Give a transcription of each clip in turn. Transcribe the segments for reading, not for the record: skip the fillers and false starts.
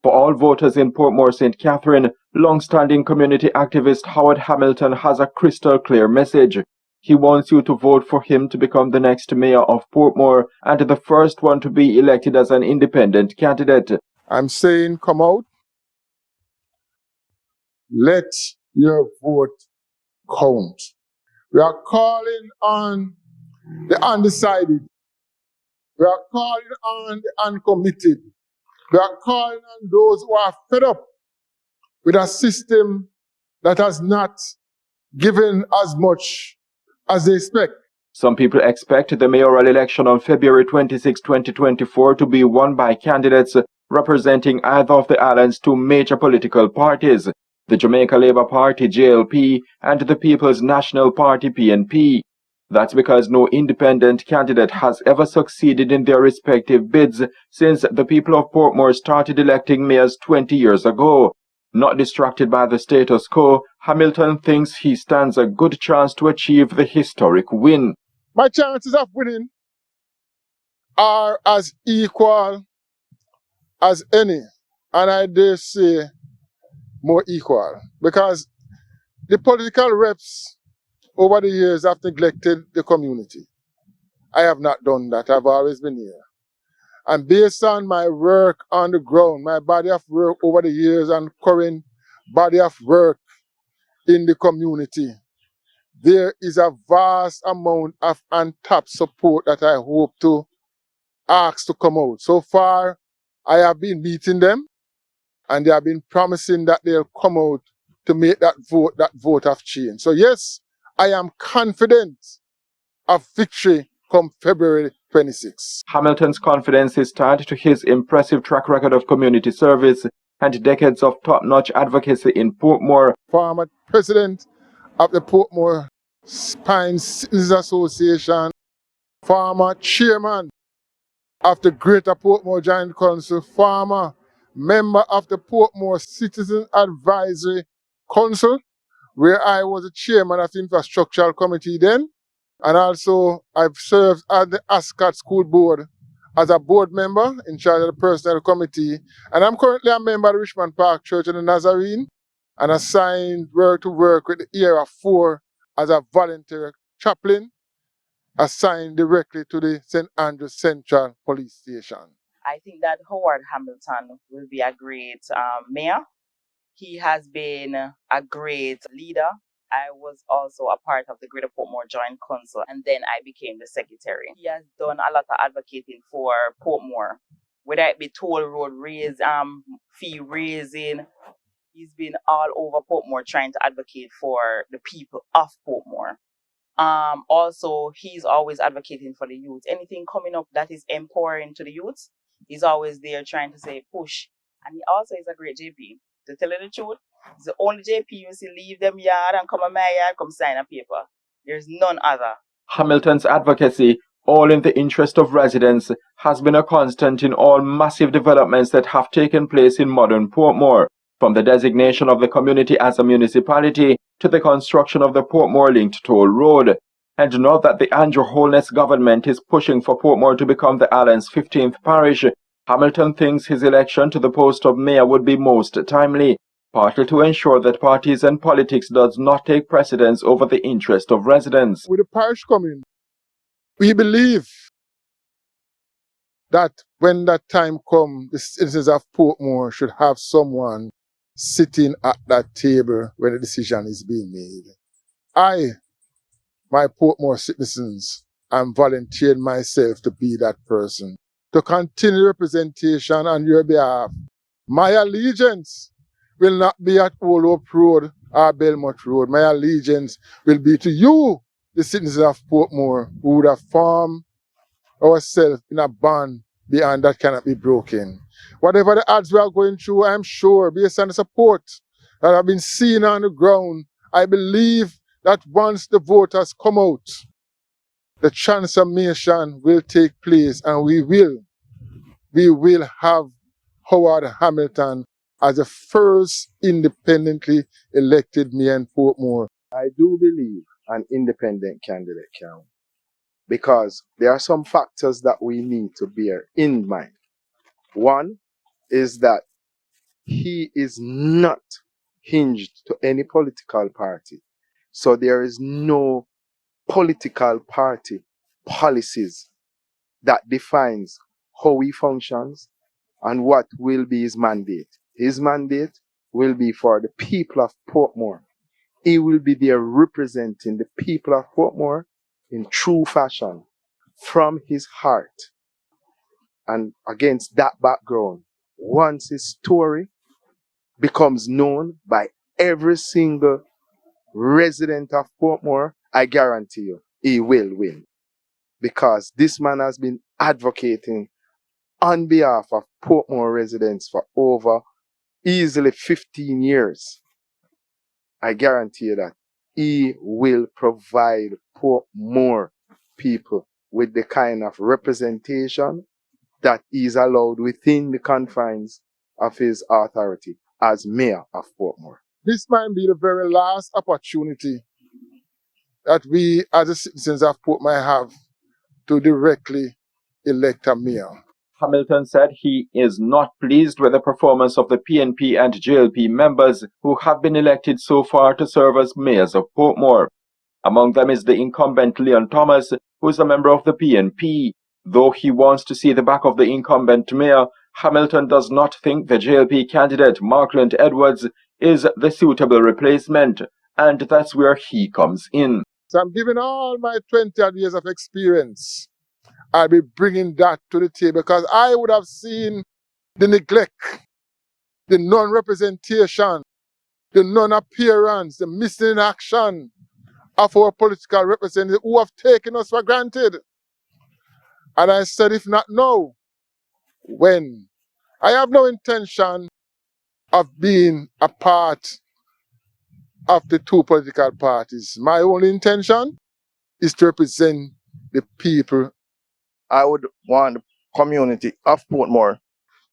For all voters in Portmore St. Catherine, long-standing community activist Howard Hamilton has a crystal clear message. He wants you to vote for him to become the next mayor of Portmore and the first one to be elected as an independent candidate. I'm saying come out, let your vote count. We are calling on the undecided. We are calling on the uncommitted. We are calling on those who are fed up with a system that has not given as much as they expect. Some people expect the mayoral election on February 26, 2024 to be won by candidates representing either of the island's two major political parties, the Jamaica Labour Party JLP and the People's National Party PNP. That's because no independent candidate has ever succeeded in their respective bids since the people of Portmore started electing mayors 20 years ago. Not distracted by the status quo, Hamilton thinks he stands a good chance to achieve the historic win. My chances of winning are as equal as any, and I dare say more equal, because the political reps over the years have neglected the community. I have not done that. I've always been here. And based on my work on the ground, my body of work over the years and current body of work in the community, there is a vast amount of untapped support that I hope to ask to come out. So far, I have been meeting them, and they have been promising that they'll come out to make that vote of change. So yes, I am confident of victory come February 26. Hamilton's confidence is tied to his impressive track record of community service and decades of top-notch advocacy in Portmore. Former president of the Portmore Pine Citizens Association, former chairman of the Greater Portmore Joint Council, former member of the Portmore Citizen Advisory Council, where I was the chairman of the Infrastructural Committee then, and also I've served at the Ascot School Board as a board member in charge of the Personnel Committee, and I'm currently a member of the Richmond Park Church of the Nazarene, and assigned to work with the Era 4 as a volunteer chaplain, assigned directly to the St. Andrews Central Police Station. I think that Howard Hamilton will be a great mayor. He has been a great leader. I was also a part of the Greater Portmore Joint Council, and then I became the secretary. He has done a lot of advocating for Portmore, whether it be toll road fee raising. He's been all over Portmore trying to advocate for the people of Portmore. Also, he's always advocating for the youth. Anything coming up that is empowering to the youth, he's always there trying to say push. And he also is a great JP. To tell you the truth, he's the only JP you see leave them yard and come in my yard, come sign a paper. There's none other. Hamilton's advocacy, all in the interest of residents, has been a constant in all massive developments that have taken place in modern Portmore, from the designation of the community as a municipality to the construction of the Portmore-linked toll road. And now that the Andrew Holness government is pushing for Portmore to become the island's 15th parish, Hamilton thinks his election to the post of mayor would be most timely, partly to ensure that parties and politics does not take precedence over the interest of residents. With the parish coming, we believe that when that time comes, the citizens of Portmore should have someone sitting at that table when the decision is being made. I, my Portmore citizens, am volunteering myself to be that person, to continue representation on your behalf. My allegiance will not be at Old Hope Road or Belmont Road. My allegiance will be to you, the citizens of Portmore, who would have formed ourselves in a bond beyond that cannot be broken. Whatever the odds we are going through, I'm sure, based on the support that have been seen on the ground, I believe that once the voters come out, the transformation will take place, and we will have Howard Hamilton as the first independently elected mayor in Portmore. I do believe an independent candidate can, because there are some factors that we need to bear in mind. One is that he is not hinged to any political party. So there is no political party policies that defines how he functions and what will be his mandate. His mandate will be for the people of Portmore. He will be there representing the people of Portmore in true fashion from his heart. And against that background, once his story becomes known by every single resident of Portmore, I guarantee you, he will win. Because this man has been advocating on behalf of Portmore residents for over easily 15 years. I guarantee you that he will provide Portmore people with the kind of representation that is allowed within the confines of his authority as mayor of Portmore. This might be the very last opportunity that we as the citizens of Portmore have to directly elect a mayor. Hamilton said he is not pleased with the performance of the PNP and JLP members who have been elected so far to serve as mayors of Portmore. Among them is the incumbent Leon Thomas, who is a member of the PNP. Though he wants to see the back of the incumbent mayor, Hamilton does not think the JLP candidate Markland Edwards is the suitable replacement, and that's where he comes in. So I'm giving all my 20 years of experience. I'll be bringing that to the table because I would have seen the neglect, the non-representation, the non-appearance, the missing in action of our political representatives who have taken us for granted. And I said, if not now, when? I have no intention of being a part of the two political parties. My only intention is to represent the people. I would want the community of Portmore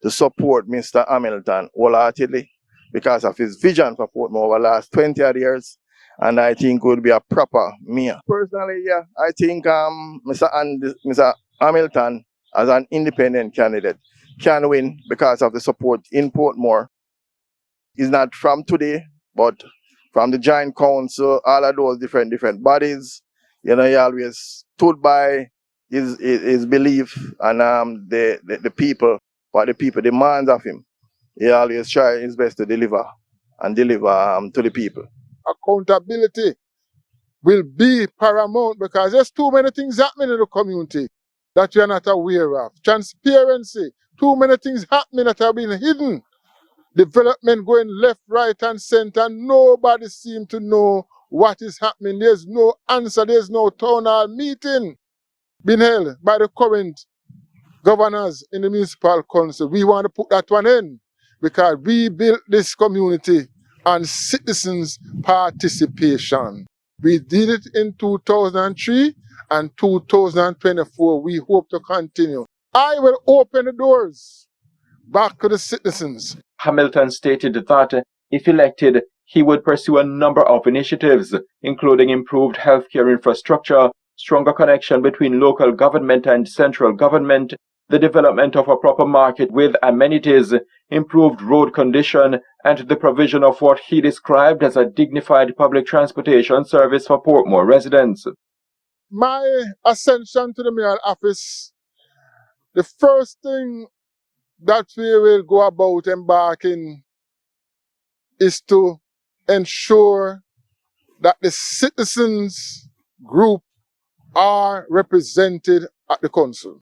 to support Mr. Hamilton wholeheartedly because of his vision for Portmore over the last 20 odd years, and I think would be a proper mayor. Personally, yeah, I think Mr. Hamilton as an independent candidate can win because of the support in Portmore. It's not from today, but from the Giant Council, all of those different bodies. You know, he always stood by his belief and the people, what the people demands of him. He always try his best to deliver to the people. Accountability will be paramount because there's too many things happening in the community that you're not aware of. Transparency, too many things happening that have been hidden. Development going left, right, and center. Nobody seems to know what is happening. There's no answer. There's no town hall meeting being held by the current governors in the municipal council. We want to put that one in because we built this community on citizens' participation. We did it in 2003 and 2024. We hope to continue. I will open the doors back to the citizens. Hamilton stated that if elected, he would pursue a number of initiatives, including improved healthcare infrastructure, stronger connection between local government and central government, the development of a proper market with amenities, improved road condition, and the provision of what he described as a dignified public transportation service for Portmore residents. My ascension to the mayoral office, the first thing that we will go about embarking is to ensure that the citizens group are represented at the council.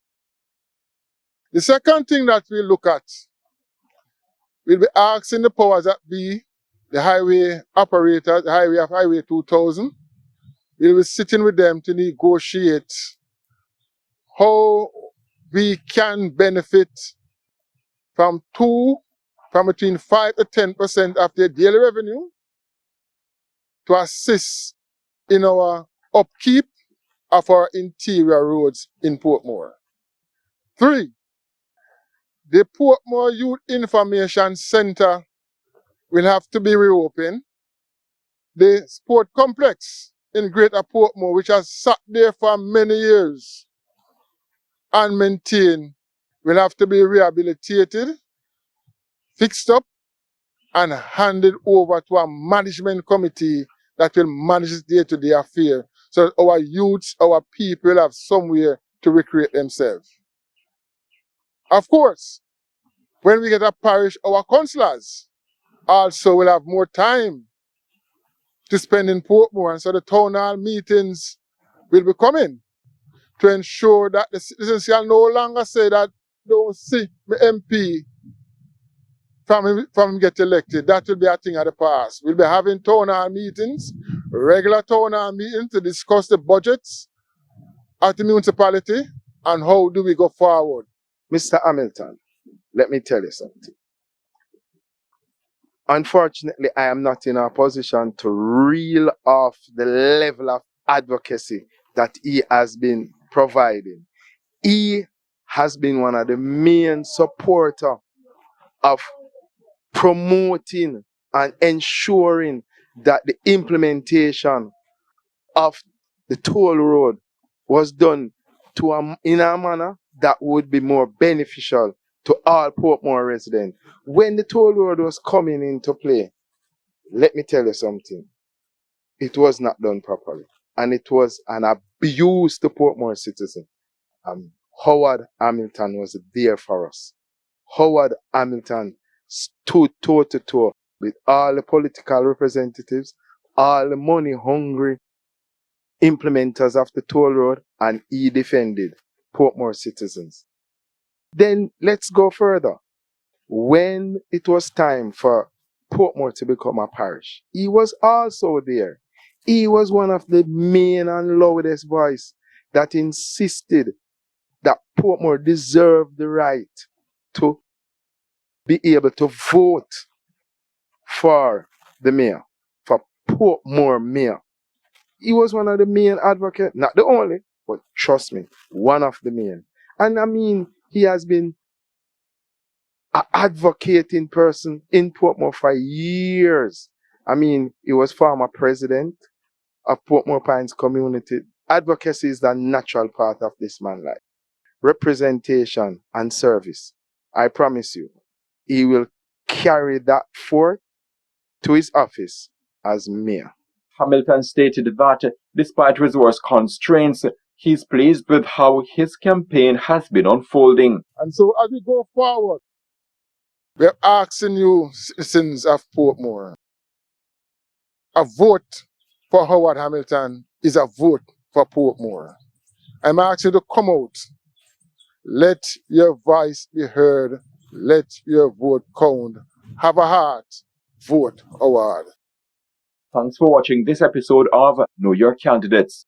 The second thing that we look at, we'll be asking the powers that be, the highway operators, the Highway 2000, we'll be sitting with them to negotiate how we can benefit from between 5 to 10% of their daily revenue to assist in our upkeep of our interior roads in Portmore. 3, the Portmore Youth Information Center will have to be reopened. The sport complex in Greater Portmore, which has sat there for many years and maintained, will have to be rehabilitated, fixed up, and hand it over to a management committee that will manage this day-to-day affair so that our youths, our people have somewhere to recreate themselves. Of course, when we get a parish, our councillors also will have more time to spend in Portmore, and so the town hall meetings will be coming to ensure that the citizens shall no longer say that don't see my MP from him get elected. That will be a thing of the past. We'll be having town hall meetings, regular town hall meetings to discuss the budgets at the municipality and how do we go forward. Mr. Hamilton, let me tell you something. Unfortunately, I am not in a position to reel off the level of advocacy that he has been providing. He has been one of the main supporters of promoting and ensuring that the implementation of the toll road was done in a manner that would be more beneficial to all Portmore residents. When the toll road was coming into play, let me tell you something. It was not done properly. And it was an abuse to Portmore citizens. Howard Hamilton was there for us. Howard Hamilton stood toe to toe with all the political representatives, all the money-hungry implementers of the toll road, and he defended Portmore citizens. Then let's go further. When it was time for Portmore to become a parish, he was also there. He was one of the main and loudest voices that insisted that Portmore deserved the right to be able to vote for the mayor, for Portmore mayor. He was one of the main advocates, not the only, but trust me, one of the main. And I mean, he has been an advocating person in Portmore for years. I mean, he was former president of Portmore Pines community. Advocacy is the natural part of this man's life. Representation and service. I promise you, he will carry that forth to his office as mayor. Hamilton stated that despite resource constraints, he's pleased with how his campaign has been unfolding. And so as we go forward, we're asking you, citizens of Portmore, a vote for Howard Hamilton is a vote for Portmore. I'm asking you to come out. Let your voice be heard. Let your vote count. Have a heart. Vote Howard. Thanks for watching this episode of Know Your Candidates.